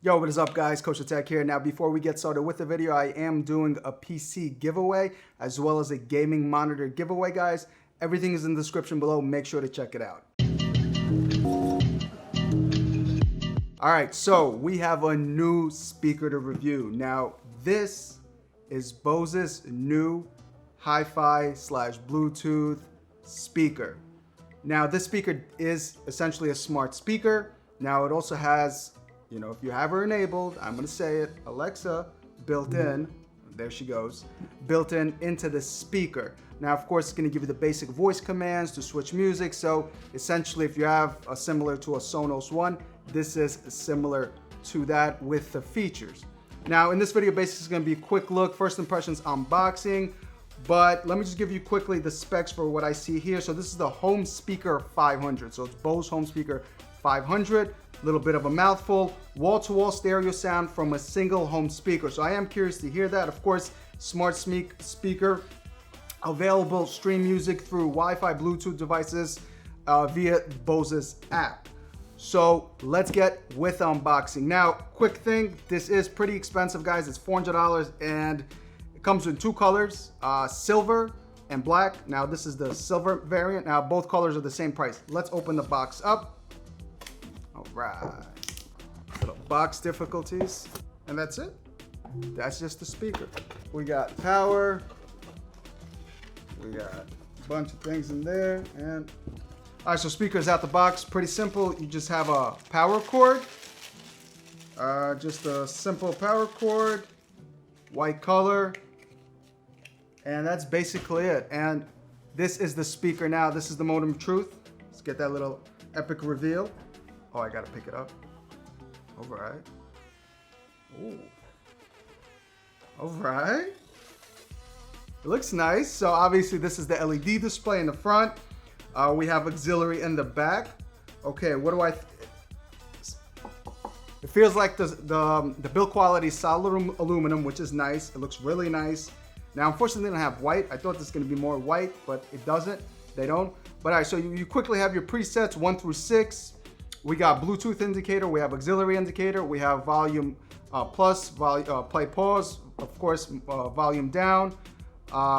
Yo, what is up guys? Coach Attack here. Now before we get started with the video, I am doing a PC giveaway as well as a gaming monitor giveaway, guys. Everything is in the description below. Make sure to check it out. Alright, so we have a new speaker to review. Now this is Bose's new Hi-Fi / Bluetooth speaker. Now this speaker is essentially a smart speaker. Now it also has, you know, if you have her enabled, I'm gonna say it, Alexa, built in, there she goes, built in into the speaker. Now, of course, it's gonna give you the basic voice commands to switch music. So essentially, if you have a similar to a Sonos One, this is similar to that with the features. Now, in this video, basically, it's gonna be a quick look, first impressions, unboxing, but let me just give you quickly the specs for what I see here. So this is the Home Speaker 500. So it's Bose Home Speaker 500. Little bit of a mouthful, wall-to-wall stereo sound from a single home speaker. So I am curious to hear that. Of course, smart speaker, available stream music through Wi-Fi, Bluetooth devices via Bose's app. So let's get with unboxing. Now, quick thing, this is pretty expensive, guys. It's $400 and it comes in two colors, silver and black. Now this is the silver variant. Now both colors are the same price. Let's open the box up. All right, little box difficulties, and that's it. That's just the speaker. We got power, we got a bunch of things in there, and all right, so speakers out the box, pretty simple. You just have a power cord, just a simple power cord, white color, and that's basically it. And this is the speaker now. This is the modem of truth. Let's get that little epic reveal. Oh, I gotta pick it up. All right. Ooh. All right. It looks nice. So obviously this is the LED display in the front. We have auxiliary in the back. Okay, what do I? It feels like the build quality is solid aluminum, which is nice. It looks really nice. Now, unfortunately, they don't have white. I thought this was gonna be more white, but it doesn't. They don't. But all right, so you quickly have your presets 1 through 6. We got Bluetooth indicator, we have auxiliary indicator, we have volume plus, play pause, of course, volume down.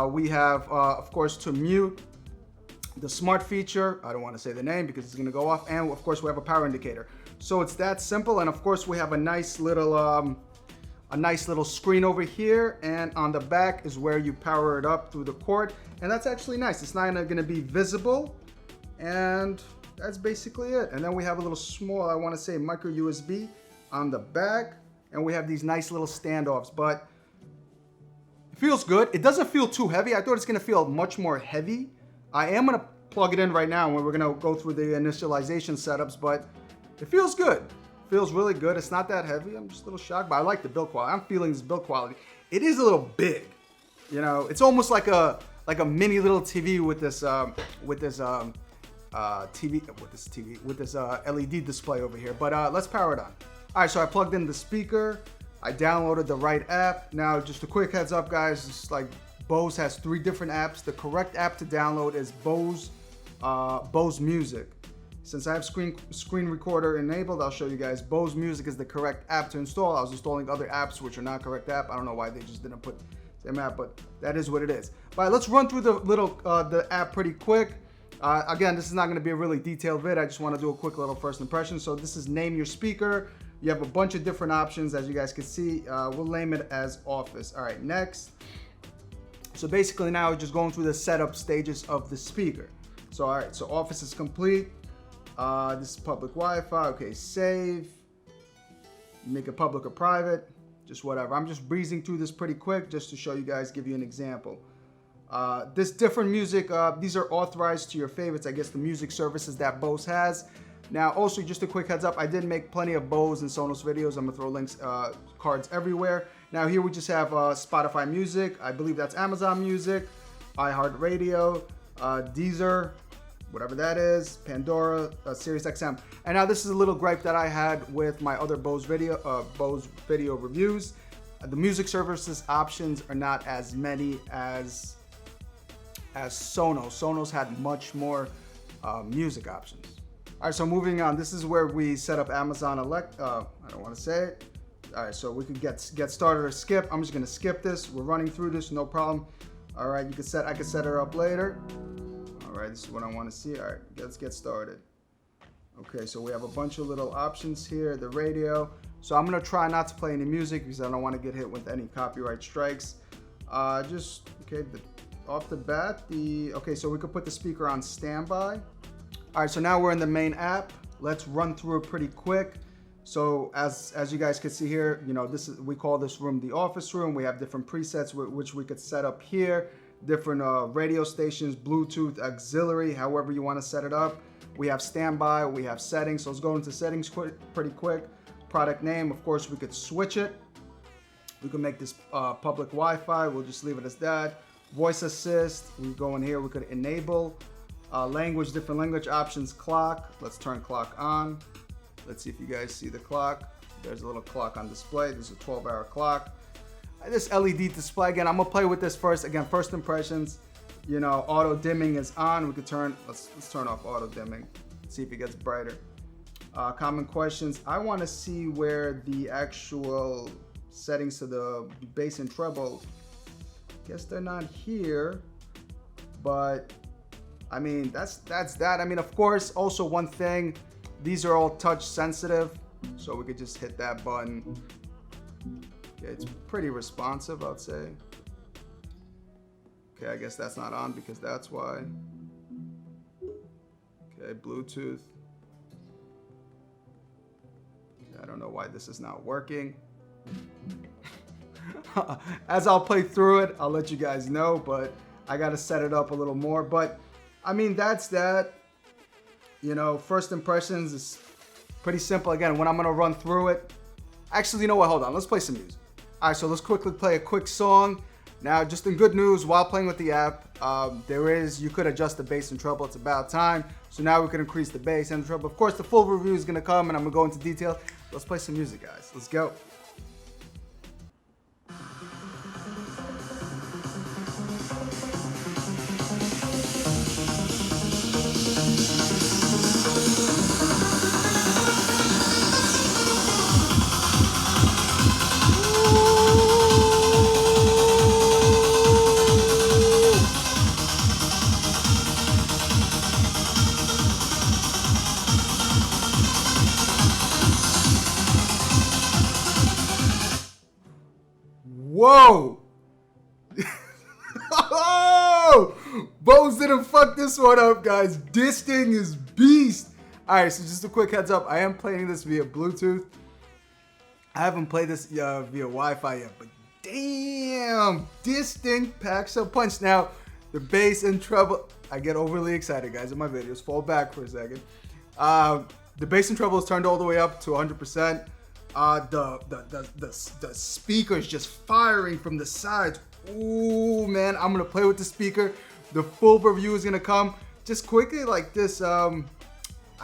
We have, of course, to mute, the smart feature. I don't want to say the name because it's going to go off. And of course, we have a power indicator. So it's that simple. And of course, we have a nice little screen over here. And on the back is where you power it up through the cord. And that's actually nice. It's not going to be visible. And that's basically it. And then we have a little small, I want to say, micro USB on the back. And we have these nice little standoffs, but it feels good. It doesn't feel too heavy. I thought it's going to feel much more heavy. I am going to plug it in right now and we're going to go through the initialization setups, but it feels good. It feels really good. It's not that heavy. I'm just a little shocked, but I like the build quality. I'm feeling this build quality. It is a little big. You know, it's almost like a mini little TV with this LED display over here. But let's power it on. All right, so I plugged in the speaker. I downloaded the right app. Now, just a quick heads up, guys. It's like Bose has 3 different apps. The correct app to download is Bose Music. Since I have screen recorder enabled, I'll show you guys. Bose Music is the correct app to install. I was installing other apps which are not correct app. I don't know why they just didn't put the same app, but that is what it is. All right, let's run through the app pretty quick. Again, this is not going to be a really detailed vid. I just want to do a quick little first impression. So this is name your speaker. You have a bunch of different options, as you guys can see. We'll name it as Office. All right, next. So basically now we're just going through the setup stages of the speaker. So all right, so Office is complete. This is public Wi-Fi. Okay, save. Make it public or private, just whatever. I'm just breezing through this pretty quick just to show you guys, give you an example. This different music, these are authorized to your favorites, I guess the music services that Bose has. Now, also just a quick heads up, I did make plenty of Bose and Sonos videos. I'm gonna throw links, cards everywhere. Now here we just have Spotify Music. I believe that's Amazon Music, iHeartRadio, Deezer, whatever that is, Pandora, Sirius XM. And now this is a little gripe that I had with my other Bose video reviews. The music services options are not as many as Sonos. Sonos had much more music options. All right, so moving on. This is where we set up Amazon I don't want to say it. All right, so we can get started or skip. I'm just gonna skip this. We're running through this, no problem. All right, I can set her up later. All right, this is what I want to see. All right, let's get started. Okay, so we have a bunch of little options here. The radio. So I'm gonna try not to play any music because I don't want to get hit with any copyright strikes. Off the bat, okay, so we could put the speaker on standby. All right, so now we're in the main app. Let's run through it pretty quick. So as you guys can see here, you know, we call this room the office room. We have different presets which we could set up here, different radio stations, Bluetooth, auxiliary, however you want to set it up. We have standby, we have settings. So let's go into settings pretty quick. Product name, of course, we could switch it. We could make this public Wi-Fi. We'll just leave it as that. Voice assist, we go in here, we could enable. Language, different language options, clock. Let's turn clock on. Let's see if you guys see the clock. There's a little clock on display. This is a 12-hour clock. This LED display, again, I'm gonna play with this first. Again, first impressions, you know, auto dimming is on. We could let's turn off auto dimming. See if it gets brighter. Common questions. I wanna see where the actual settings to the bass and treble, guess they're not here, but I mean, that's that. I mean, of course, also one thing, these are all touch sensitive, so we could just hit that button. Okay, it's pretty responsive, I'd say. Okay, I guess that's not on because that's why. Okay, Bluetooth. Okay, I don't know why this is not working. As I'll play through it, I'll let you guys know, but I got to set it up a little more. But I mean, that's that. You know, first impressions is pretty simple. Again, when I'm going to run through it. Actually, you know what? Hold on. Let's play some music. All right, so let's quickly play a quick song. Now, just in good news, while playing with the app, you could adjust the bass and treble. It's about time. So now we can increase the bass and the treble. Of course, the full review is going to come, and I'm going to go into detail. Let's play some music, guys. Let's go. Whoa! Oh! Bose didn't fuck this one up, guys. This thing is beast. All right, so just a quick heads up. I am playing this via Bluetooth. I haven't played this via Wi-Fi yet, but damn, this thing packs a punch. Now, the bass and treble, I get overly excited, guys, in my videos. Fall back for a second. The bass and treble is turned all the way up to 100%. The speaker is just firing from the sides. Ooh, man, I'm gonna play with the speaker. The full review is gonna come. Just quickly, like this. I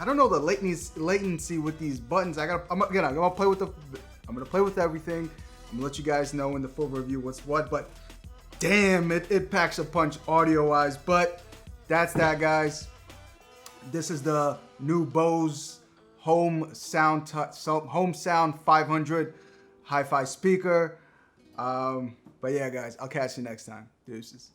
don't know the latency with these buttons. I'm gonna play with everything. I'm gonna let you guys know in the full review what's what. But damn, it packs a punch audio-wise. But that's that, guys. This is the new Bose Home Sound 500 hi-fi speaker. But yeah, guys, I'll catch you next time. Deuces.